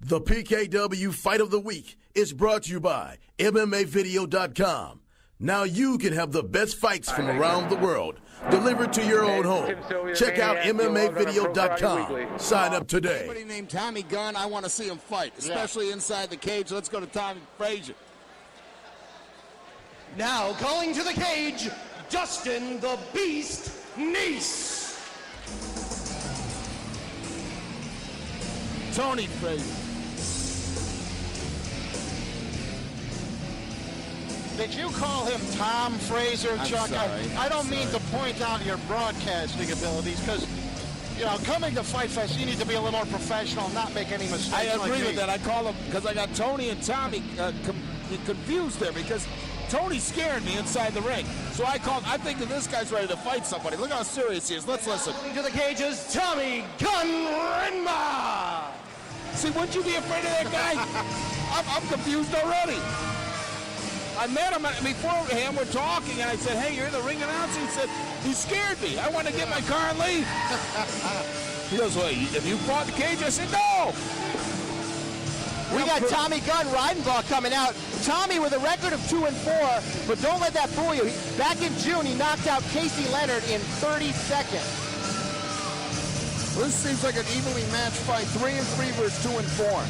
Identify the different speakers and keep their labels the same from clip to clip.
Speaker 1: The PKW Fight of the Week is brought to you by MMAvideo.com. Now you can have the best fights from around the world delivered to your own home. Check out MMAvideo.com. Sign up today.
Speaker 2: Somebody named Tommy Gunn, I want to see him fight, especially inside the cage. Let's go to Tommy Frazier.
Speaker 3: Now calling to the cage, Dustin the Beast Neese.
Speaker 2: Tony Frazier.
Speaker 4: Did you call him Tom Frazier, Chuck? I don't mean to point out your broadcasting abilities, because, you know, coming to Fight Fest, you need to be a little more professional, not make any mistakes.
Speaker 2: I agree with that. I call him, because I got Tony and Tommy confused there, because Tony scared me inside the ring. So I think that this guy's ready to fight somebody. Look how serious he is. Let's listen.
Speaker 3: To the cages, Tommy Gunn.
Speaker 2: See, wouldn't you be afraid of that guy? I'm confused already. I met him beforehand. We're talking, and I said, "Hey, you're the ring announcer." He said, "He scared me. I want to get my car and leave." He goes, "Well, have you fought the cage?" I said, "No."
Speaker 5: We got Tommy Gunn Reidenbaugh coming out. Tommy with a record of 2-4, but don't let that fool you. Back in June, he knocked out Casey Leonard in 30 seconds.
Speaker 2: Well, this seems like an evenly matched fight. 3-3 versus 2-4.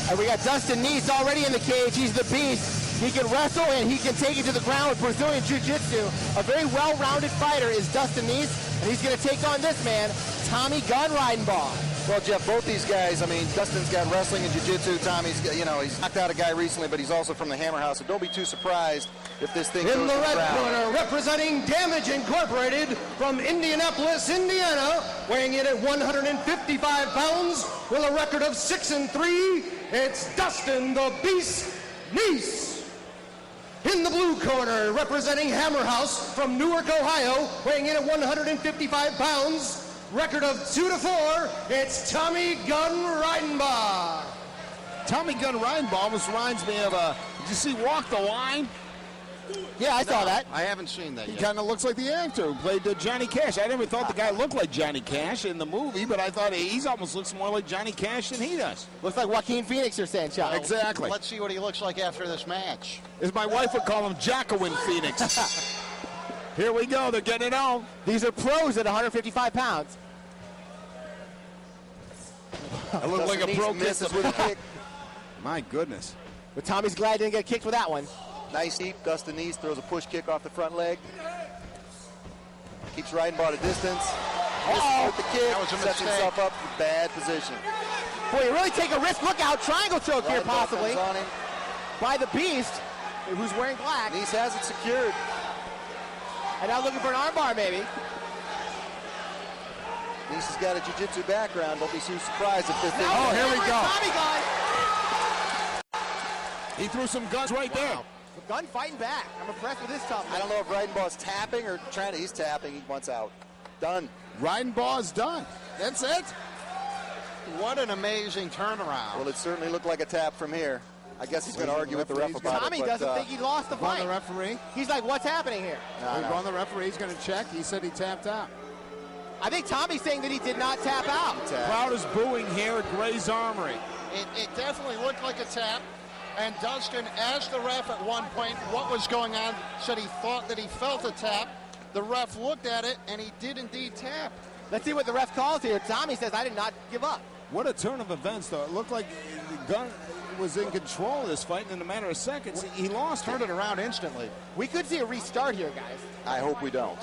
Speaker 5: And we got Dustin Neese already in the cage. He's the beast. He can wrestle and he can take it to the ground with Brazilian Jiu-Jitsu. A very well-rounded fighter is Dustin Neese, and he's going to take on this man, Tommy Gunn Reidenbaugh.
Speaker 6: Well, Jeff, both these guys, I mean, Dustin's got wrestling and jiu-jitsu. Tommy's, you know, he's knocked out a guy recently, but he's also from the Hammer House, so don't be too surprised if this thing goes to the ground.
Speaker 3: In the red corner, representing Damage Incorporated from Indianapolis, Indiana, weighing in at 155 pounds with a record of 6-3, it's Dustin the Beast Neese. In the blue corner, representing Hammer House from Newark, Ohio, weighing in at 155 pounds, record of 2-4, it's Tommy Gunn Reidenbaugh.
Speaker 2: Tommy Gunn Reidenbaugh almost reminds me of did you see Walk the Line?
Speaker 5: Yeah, I saw that.
Speaker 4: I haven't seen that yet.
Speaker 2: He kind of looks like the actor who played Johnny Cash. I never thought the guy looked like Johnny Cash in the movie, but I thought he almost looks more like Johnny Cash than he does.
Speaker 5: Looks like Joaquin Phoenix, you're saying, Chuck.
Speaker 2: Exactly.
Speaker 4: Let's see what he looks like after this match.
Speaker 2: As my wife would call him, Jacqueline Phoenix. Here we go. They're getting it on.
Speaker 5: These are pros at 155 pounds.
Speaker 2: I look like a pro
Speaker 6: misses with a kick.
Speaker 2: My goodness.
Speaker 5: But Tommy's glad he didn't get kicked with that one.
Speaker 6: Nice deep. Dustin Neese throws a push kick off the front leg. Keeps Reidenbaugh at a distance. With the kick,
Speaker 4: That was a
Speaker 6: sets
Speaker 4: mistake.
Speaker 6: himself up for bad position.
Speaker 5: Boy, you really take a risk. Look out, triangle choke here
Speaker 6: Reidenbaugh
Speaker 5: possibly
Speaker 6: comes on him.
Speaker 5: by the Beast, who's wearing black.
Speaker 6: Neese has it secured.
Speaker 5: And now looking for an armbar maybe.
Speaker 6: Neese has got a jiu-jitsu background. Don't be too surprised if this thing...
Speaker 5: Now
Speaker 2: here we go.
Speaker 5: Tommy Gunn.
Speaker 2: He threw some guns right there.
Speaker 5: Gunn fighting back. I'm impressed with his toughness.
Speaker 6: I don't know if Reidenbaugh's tapping or trying to... He's tapping. He wants out. Done.
Speaker 2: Reidenbaugh's done. That's it.
Speaker 4: What an amazing turnaround.
Speaker 6: Well, it certainly looked like a tap from here. I guess he's going to argue with the ref about
Speaker 5: Tommy
Speaker 6: it. but,
Speaker 5: doesn't think he lost the
Speaker 2: On
Speaker 5: fight.
Speaker 2: the referee.
Speaker 5: He's like, what's happening here?
Speaker 2: We're on the referee. He's going to check. He said he tapped out.
Speaker 5: I think Tommy's saying that he did not tap out.
Speaker 2: Crowd is booing here at Gray's Armory.
Speaker 4: It definitely looked like a tap. And Dustin asked the ref at one point what was going on, said he thought that he felt a tap. The ref looked at it, and he did indeed tap.
Speaker 5: Let's see what the ref calls here. Tommy says, I did not give up.
Speaker 2: What a turn of events, though. It looked like Gunn was in control of this fight, and in a matter of seconds, he lost.
Speaker 4: Turned it around instantly.
Speaker 5: We could see a restart here, guys.
Speaker 6: I hope we don't.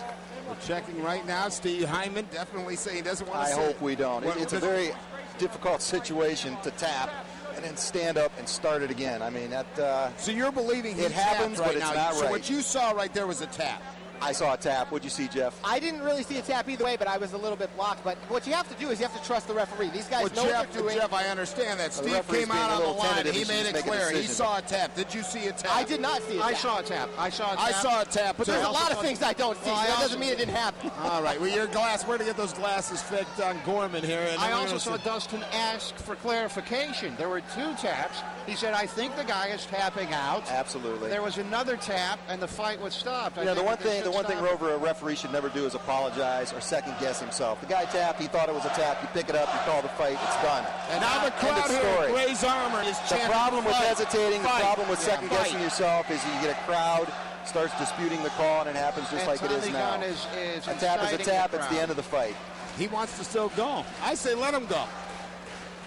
Speaker 2: We're checking right now. Steve Hyman definitely saying he doesn't want to
Speaker 6: I
Speaker 2: see
Speaker 6: hope we don't.
Speaker 2: Well,
Speaker 6: It's a very difficult situation to tap and then stand up and start it again. I mean, that...
Speaker 2: So you're believing
Speaker 6: it happens,
Speaker 2: right
Speaker 6: but it's
Speaker 2: now.
Speaker 6: not
Speaker 2: So
Speaker 6: right.
Speaker 2: what you saw right there was a tap.
Speaker 6: I saw a tap. What'd you see, Jeff?
Speaker 5: I didn't really see a tap either way, but I was a little bit blocked. But what you have to do is you have to trust the referee. These guys know what they're doing.
Speaker 2: Jeff, I understand that. Steve
Speaker 6: referee's
Speaker 2: came out
Speaker 6: being a
Speaker 2: on the
Speaker 6: little
Speaker 2: line.
Speaker 6: tentative.
Speaker 2: He
Speaker 6: He
Speaker 2: made
Speaker 6: should
Speaker 2: it
Speaker 6: make a
Speaker 2: clear. He
Speaker 6: decision.
Speaker 2: saw a tap. Did you see a tap?
Speaker 5: I did not see a tap.
Speaker 4: I saw a tap. I saw a tap.
Speaker 2: I saw a tap.
Speaker 5: But there's a lot of things I don't see.
Speaker 4: Well,
Speaker 5: so that
Speaker 4: I
Speaker 5: doesn't mean it didn't happen.
Speaker 2: All right. Well, your glass. We're to get those glasses fixed on Gorman here. And
Speaker 4: I
Speaker 2: then we're
Speaker 4: also
Speaker 2: gonna
Speaker 4: saw Dustin ask for clarification. There were two taps. He said, I think the guy is tapping out.
Speaker 6: Absolutely.
Speaker 4: There was another tap, and the fight was stopped. I
Speaker 6: You know, the
Speaker 4: think
Speaker 6: one
Speaker 4: the
Speaker 6: thing the one thing, Rover, a referee should never do is apologize or second-guess himself. The guy tapped. He thought it was a tap. You pick it up. You call the fight. It's done.
Speaker 2: And now the crowd here in Gray's Armor is chanting
Speaker 6: the problem with hesitating,
Speaker 2: fight.
Speaker 6: the problem with second-guessing yourself is you get a crowd starts disputing the call, and it happens just like it is now. A tap is a tap. It's the end of the fight.
Speaker 2: He wants to still go. I say let him go.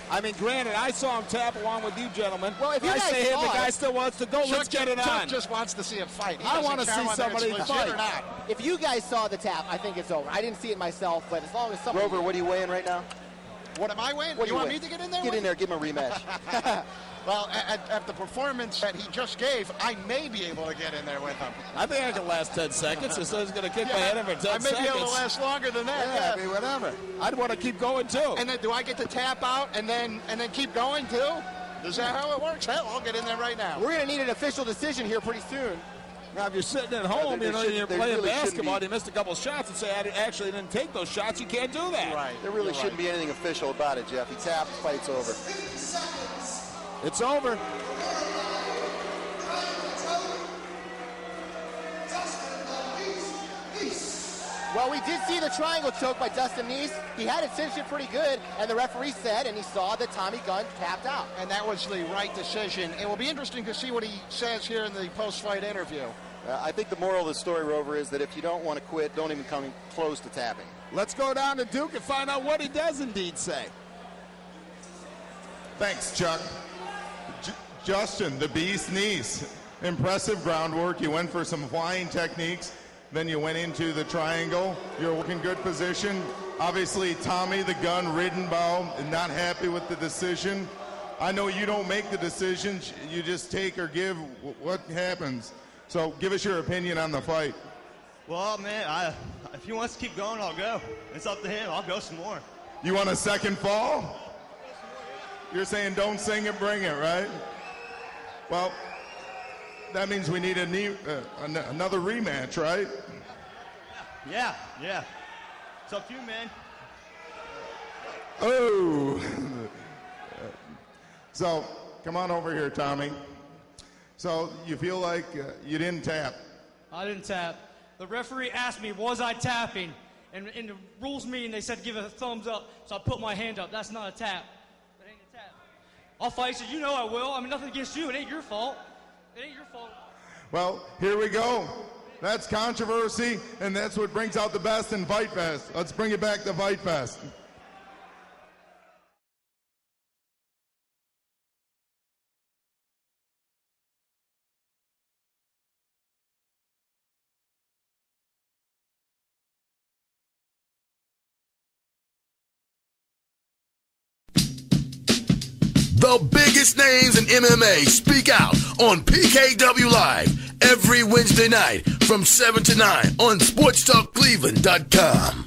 Speaker 2: I mean, granted, I saw him tap along with you gentlemen.
Speaker 5: Well, if you guys
Speaker 2: say
Speaker 5: saw
Speaker 2: the guy
Speaker 5: it,
Speaker 2: still wants to go, let's get it on.
Speaker 4: Chuck just wants to see a fight.
Speaker 2: I want to see somebody fight.
Speaker 4: Or not.
Speaker 5: if you guys saw the tap, I think it's over. I didn't see it myself, but as long as somebody...
Speaker 6: Rover, what are you weighing right now?
Speaker 4: What am I weighing?
Speaker 6: What
Speaker 4: you want me to get in there?
Speaker 6: Get in there. Give him a rematch.
Speaker 4: Well, at the performance that he just gave, I may be able to get in there with him.
Speaker 2: I think I can last 10 seconds. It's going to kick my head in for 10 seconds.
Speaker 4: I may be able to last longer than that.
Speaker 2: Yeah, I mean, whatever. I'd want to keep going, too.
Speaker 4: And then do I get to tap out and then keep going, too? Is that how it works? Hell, I'll get in there right now.
Speaker 5: We're going to need an official decision here pretty soon.
Speaker 2: Now, if you're sitting at home, you're playing basketball, you missed a couple shots and say, I actually didn't take those shots, you can't do that.
Speaker 4: Right.
Speaker 6: There really shouldn't be anything official about it, Jeff. He tapped, fight's over.
Speaker 2: It's over.
Speaker 5: Well, we did see the triangle choke by Dustin Neese. He had it cinched pretty good, and the referee said, and he saw that Tommy Gunn tapped out.
Speaker 4: And that was the right decision. It will be interesting to see what he says here in the post-fight interview.
Speaker 6: I think the moral of the story, Rover, is that if you don't want to quit, don't even come close to tapping.
Speaker 2: Let's go down to Duke and find out what he does indeed say.
Speaker 7: Thanks, Chuck. Justin, the Beast Neese. Impressive groundwork. You went for some flying techniques. Then you went into the triangle. You're working good position. Obviously, Tommy, the gun, Riddenbaugh, is not happy with the decision. I know you don't make the decisions. You just take or give what happens. So give us your opinion on the fight.
Speaker 8: Well, man, if he wants to keep going, I'll go. It's up to him. I'll go some more.
Speaker 7: You want a second fall? You're saying don't sing it, bring it, right? Well, that means we need another rematch, right?
Speaker 8: Yeah. It's up to you, man.
Speaker 7: Oh. So, come on over here, Tommy. So, you feel like you didn't tap?
Speaker 9: I didn't tap. The referee asked me, was I tapping? And in the rules meeting, they said give it a thumbs up, so I put my hand up. That's not a tap. That ain't a tap. I'll fight you. You know I will. I mean, nothing against you. It ain't your fault. It ain't your fault.
Speaker 7: Well, here we go. That's controversy, and that's what brings out the best in Fight Fest. Let's bring it back to Fight Fest.
Speaker 1: The biggest names in MMA speak out on PKW Live every Wednesday night from 7 to 9 on SportsTalkCleveland.com.